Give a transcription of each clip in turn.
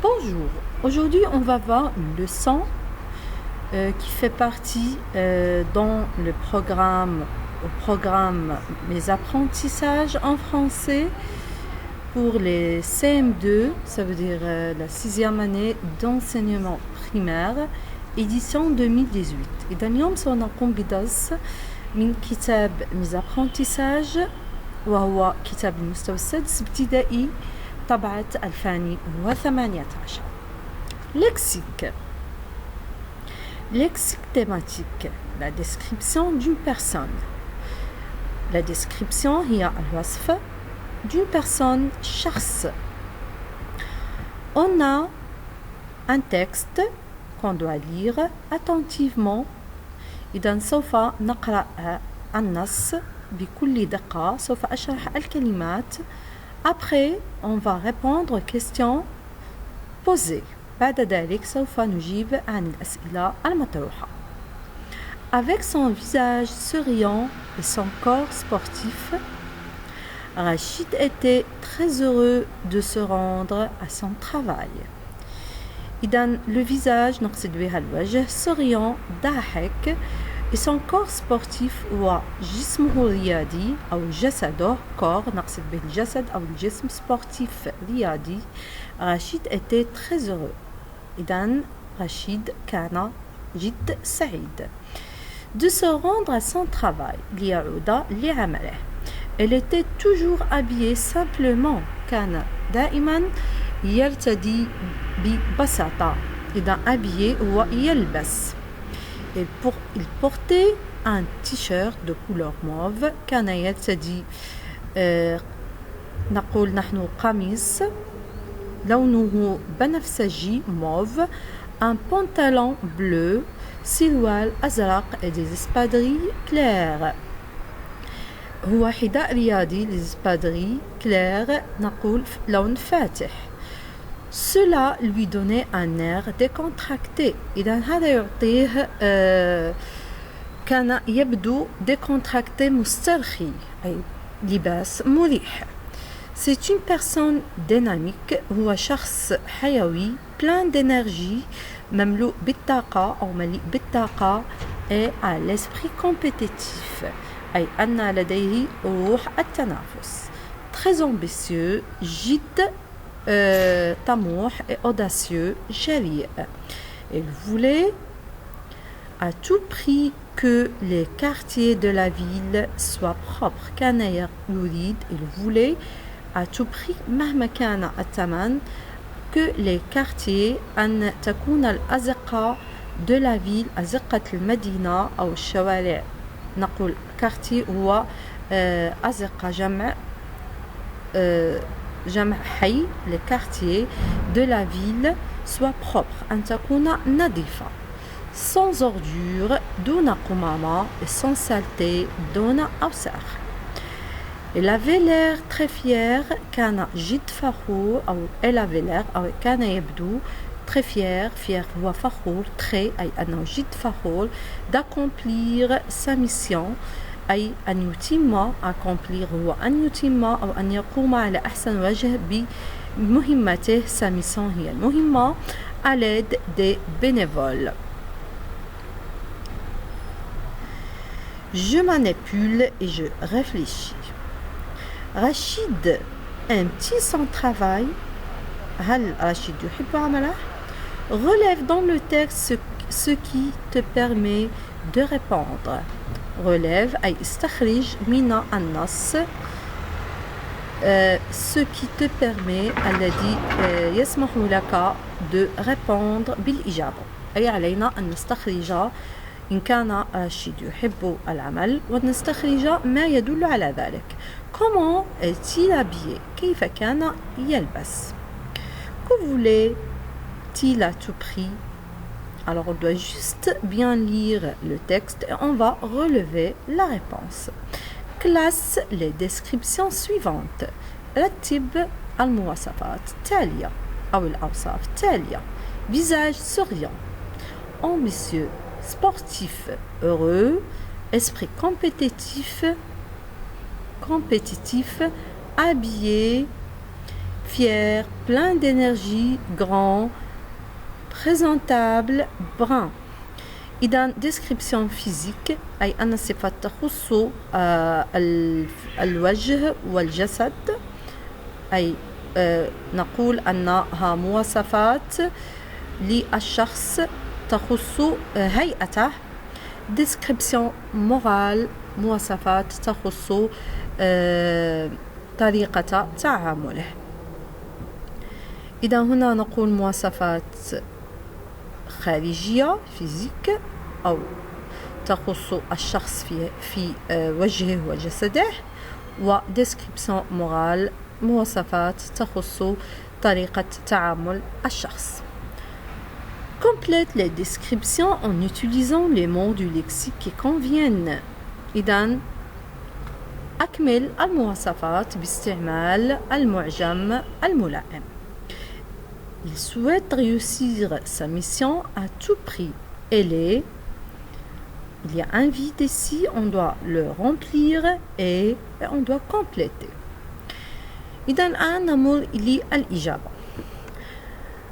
Bonjour, aujourd'hui on va voir une leçon qui fait partie dans le programme Mes apprentissages en français pour les CM2, ça veut dire la 6e année d'enseignement primaire, édition 2018. إذا اليوم سنقوم بدرس من كتاب Mes apprentissages وهو كتاب المستوى السادس ابتدائي طبعة 2018. Lexique. Lexique thématique. La description d'une personne. La description هي الوصف d'une personne شخص. On a un texte qu'on doit lire attentivement. إذا سوف نقرأ النص بكل دقة. سوف أشرح الكلمات. Après, on va répondre aux questions posées. بعد ذلك سوف نجيب عن الأسئلة المطروحة. Avec son visage souriant et son corps sportif, Rachid était très heureux de se rendre à son travail. إذن le visage نقصد بها الوجه souriant ضاحك et son corps sportif هو جسمه الرياضي أو جسده corps نقصد به الجسد أو الجسم sportif رياضي. رشيد était très heureux. إذن رشيد كان جد سعيد. De se rendre à son travail ليعود لعمله. Elle était toujours habillée simplement. كان دائما يرتدي ببساطة. إذا habillé هو يلبس. Il portait un t-shirt de couleur mauve. كان يرتدي نقول نحن قميص لونه بنفسجي mauve, un pantalon bleu, سروال أزرق et des espadrilles claires. هو حذاء رياضي les espadrilles claires نقول لون فاتح. Cela lui donnait un air décontracté. إذا هذا يعطيه كان يبدو décontracté مسترخي أي لباس مريح. C'est une personne dynamique. هو شخص حيوي plein d'énergie مملوء بالطاقة أو مليء بالطاقة et à l'esprit compétitif أي أن لديه روح التنافس. Très ambitieux, جد طموح et audacieux, جريء. Il voulait à tout prix que les quartiers de la ville soient propres. كان يريد, il voulait à tout prix مهما كان الثمن que les quartiers أن تكون الأزقة de la ville أزقة المدينة أو الشوارع نقول quartier هو أزقة جمع حي les quartiers de la ville soient propres أن تكون نظيفة sans ordures دون قمامة et sans saleté دون أوساخ. Elle avait l'air très fière. كان جد فخور أو elle avait l'air أو كان يبدو très fier هو فخور très أي أنه جد فخور d'accomplir sa mission أي أن يتم accomplir هو أن يتم أو أن يقوم على أحسن وجه بمهمته. sa mission هي المهمة à l'aide des bénévoles. Je manipule et je réfléchis. Rachid aime-t-il son travail? هل رشيد يحب عمله? Relève dans le texte ce qui te permet de répondre. Relève أي استخرج من النص ce qui te permet الذي يسمح لك de répondre بالإجابة. أي علينا أن نستخرج إن كان رشيد يحب العمل ونستخرج ما يدل على ذلك. Comment est-il habillé? كيف كان يلبس? Que voulait-il à tout prix? Alors on doit juste bien lire le texte et on va relever la réponse. Classe les descriptions suivantes. رتب المواصفات التالية أو الأوصاف التالية. Visage souriant, ambitieux, sportif, heureux, esprit compétitif, habillé, fier, plein d'énergie, grand, présentable, brun. إذا description physique أي أن الصفات تخص الوجه والجسد أي نقول أنها مواصفات للشخص تخص هيئته. description morale مواصفات تخص طريقة تعامله. إذا هنا نقول مواصفات خارجية فيزيك أو تخص الشخص في وجهه وجسده، و description morale مواصفات تخص طريقة تعامل الشخص. Complète les descriptions en utilisant les mots du lexique qui conviennent. إذا أكمل المواصفات باستعمال المعجم الملائم. Il souhaite réussir sa mission à tout prix. Il y a un vide ici, on doit le remplir et on doit compléter. إذا الآن نمر للإجابة.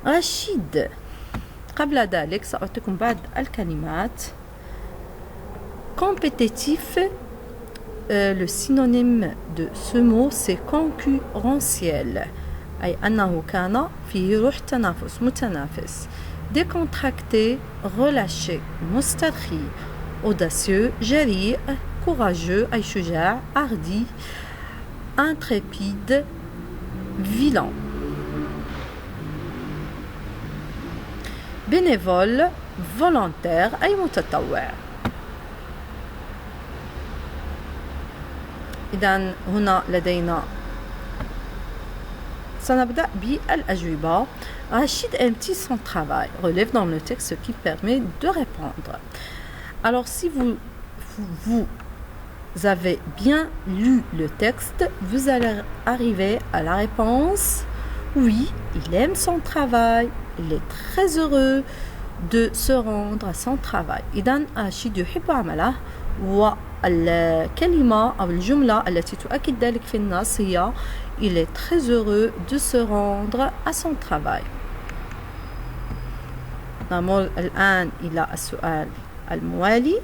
رشيد. قبل ذلك سأعطيكم بعض الكلمات. Compétitif, le synonyme de ce mot c'est concurrentiel. أي أنه كان فيه روح تنافس متنافس. Décontracté, relâché, مسترخي. Audacieux, جريء, courageux أي شجاع, hardi, intrépide, vilain. Bénévole, volontaire أي متطوع. إذن هنا لدينا سنبدأ بالأجوبة. Rachid aime-t-il son travail? Relève dans le texte ce qui permet de répondre. Alors si vous avez bien lu le texte, vous allez arriver à la réponse oui, il aime son travail, il est très heureux de se rendre à son travail. إذن رشيد يحب عمله، والكلمة أو الجملة التي تؤكد ذلك في النص هي il est très heureux de se rendre à son travail. نمر الآن إلى السؤال الموالي.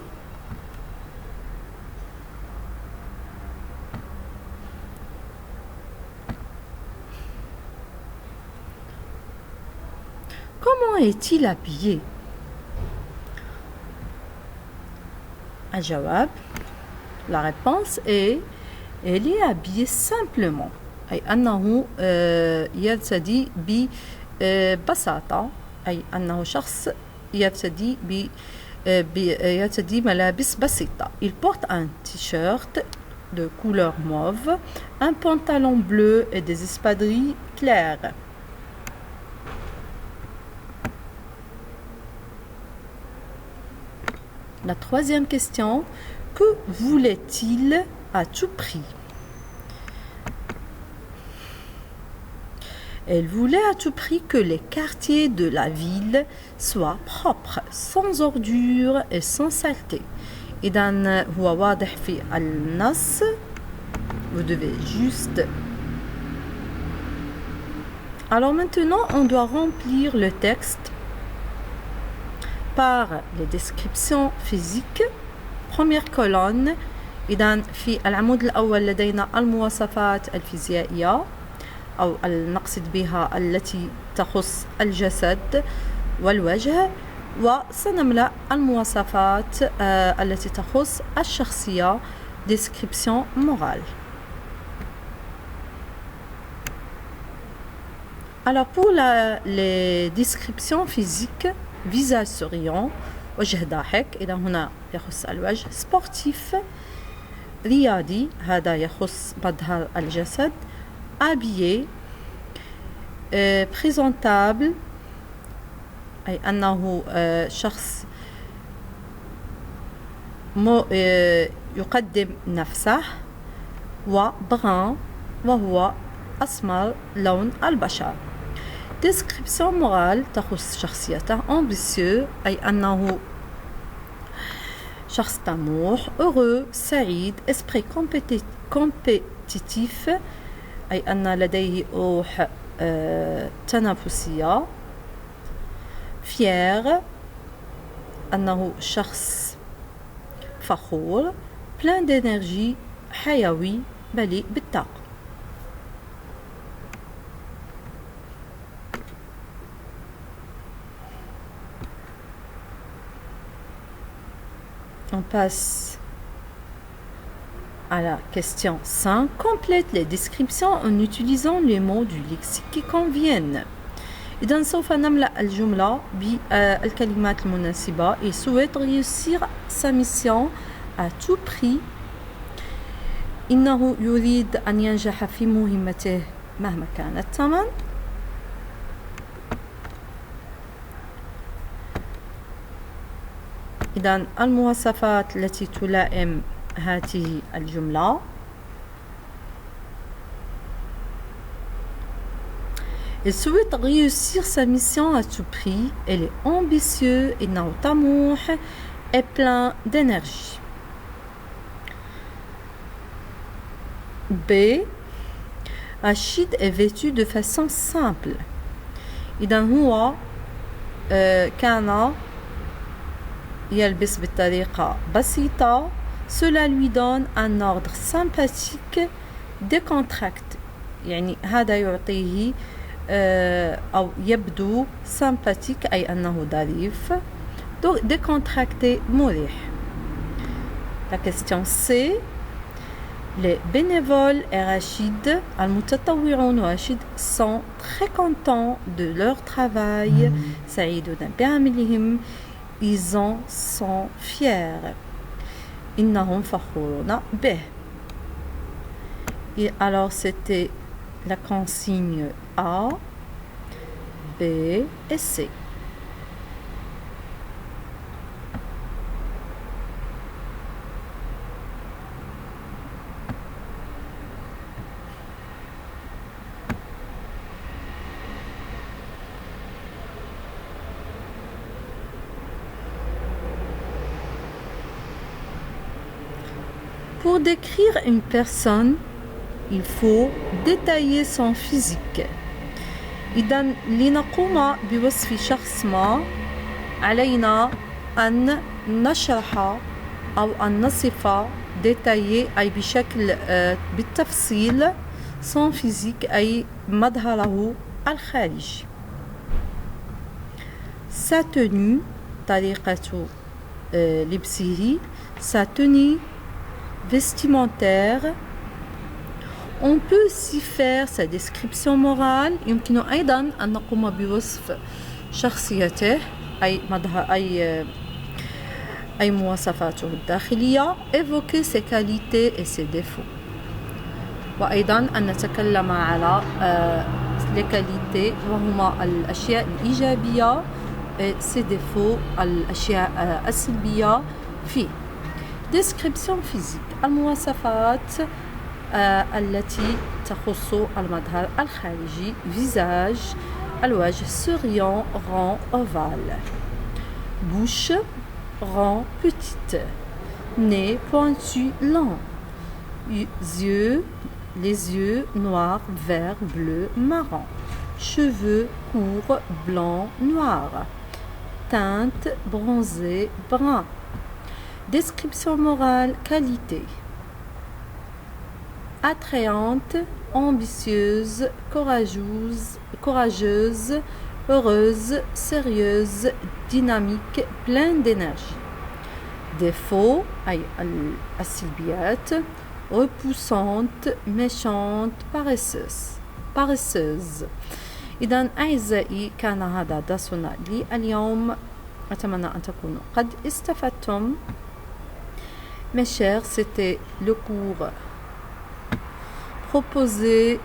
Comment est-il habillé? الجواب. La réponse est il est habillé simplement. أي أنه يرتدي ببساطة، أي أنه شخص يرتدي ملابس بسيطة. Il porte un t-shirt de couleur mauve, un pantalon bleu et des espadrilles claires. La troisième question, que voulait-il à tout prix? Elle voulait à tout prix que les quartiers de la ville soient propres, sans ordures et sans saleté. إذن هو واضح في النص. Vous devez juste. Alors maintenant, on doit remplir le texte par les descriptions physiques. Première colonne. إذن في العمود الأول لدينا المواصفات الفيزيائية أو نقصد بها التي تخص الجسد والوجه، وسنملأ المواصفات التي تخص الشخصية description morale. Alors pour les descriptions physiques, visage souriant، وجه ضاحك، إذا هنا يخص الوجه. sportif، رياضي، هذا يخص مظهر الجسد. habillé، présentable، أي أنه شخص يقدم نفسه. وbrun، وهو أسمر لون البشرة. description morale تخص شخصيته. ambitieux، أي أنه شخص طموح. heureux، سعيد. esprit compétitif، أي أن لديه روح تنافسية. fier أنه شخص فخور. plein d'énergie حيوي مليء بالطاقة. On passe à la question 5. Complète les descriptions en utilisant les mots du lexique qui conviennent. إذا سوف نملأ الجملة بالكلمات المناسبة. Il souhaite réussir sa mission à tout prix. إنه يريد أن ينجح في مهمته مهما كان الثمن. إذن المواصفات التي تلائم هذه الجملة: Il souhaite réussir sa mission à tout prix. Il est ambitieux, إنه طموح et plein d'énergie. B. Rachid est vêtu de façon simple. إذن هو كان يلبس بطريقة بسيطة. Cela lui donne un ordre sympathique décontracté. يعني هذا يعطيه أو يبدو sympathique أي أنه ظريف. décontracté مريح. La question C. Les bénévoles et Rachid, المتطوعون ورشيد sont très contents de leur travail. سعيدون بعملهم. Ils en sont fiers. إنهم فخورون به. Et alors c'était la consigne A, B et C. Pour décrire une personne, il faut détailler son physique. إذا لنقوم بوصف شخص ما علينا أن نشرح أو أن نصف détailler أي بشكل بالتفصيل son physique أي مظهره الخارجي. Sa tenue طريقة لبسه. Sa tenue vestimentaire. On peut aussi faire sa description morale. يمكن أيضا أن نقوم بوصف شخصيته أي مواصفاته الداخلية. Évoquer ses qualités et ses défauts. وأيضا أن نتكلم على les qualités وهما الأشياء الإيجابية ses défauts الأشياء السلبية فيه. description physique المواصفات التي تخص المظهر الخارجي. visage الوجه souriant rond ovale. bouche rond petite. nez pointu long. yeux les yeux noirs vert bleu marron. cheveux courts blanc noir. teinte bronzé brun. description morale qualité. attrayante, ambitieuse, courageuse, heureuse, sérieuse, dynamique, pleine d'énergie. défaut أي السلبيات. repoussante, méchante, paresseuse. إذن أعزائي كان هذا درسنا لليوم. أتمنى أن تكونوا قد استفدتم. Mes chers, c'était le cours proposé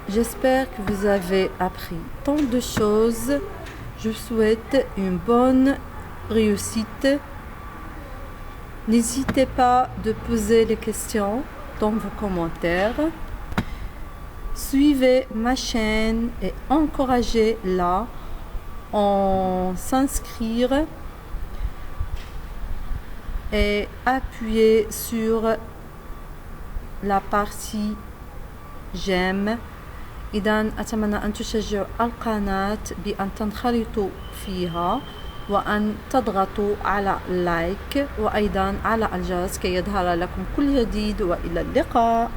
j'espère que vous avez appris tant de choses. Je vous souhaite une bonne réussite. N'hésitez pas de poser les questions dans vos commentaires. Suivez ma chaîne et encouragez-la en s'inscrire et appuyer sur la partie j'aime. إذا أتمنى أن تشجعوا القناة بأن تنخرطوا فيها وأن تضغطوا على لايك وأيضا على الجرس كي يظهر لكم كل جديد، وإلى اللقاء.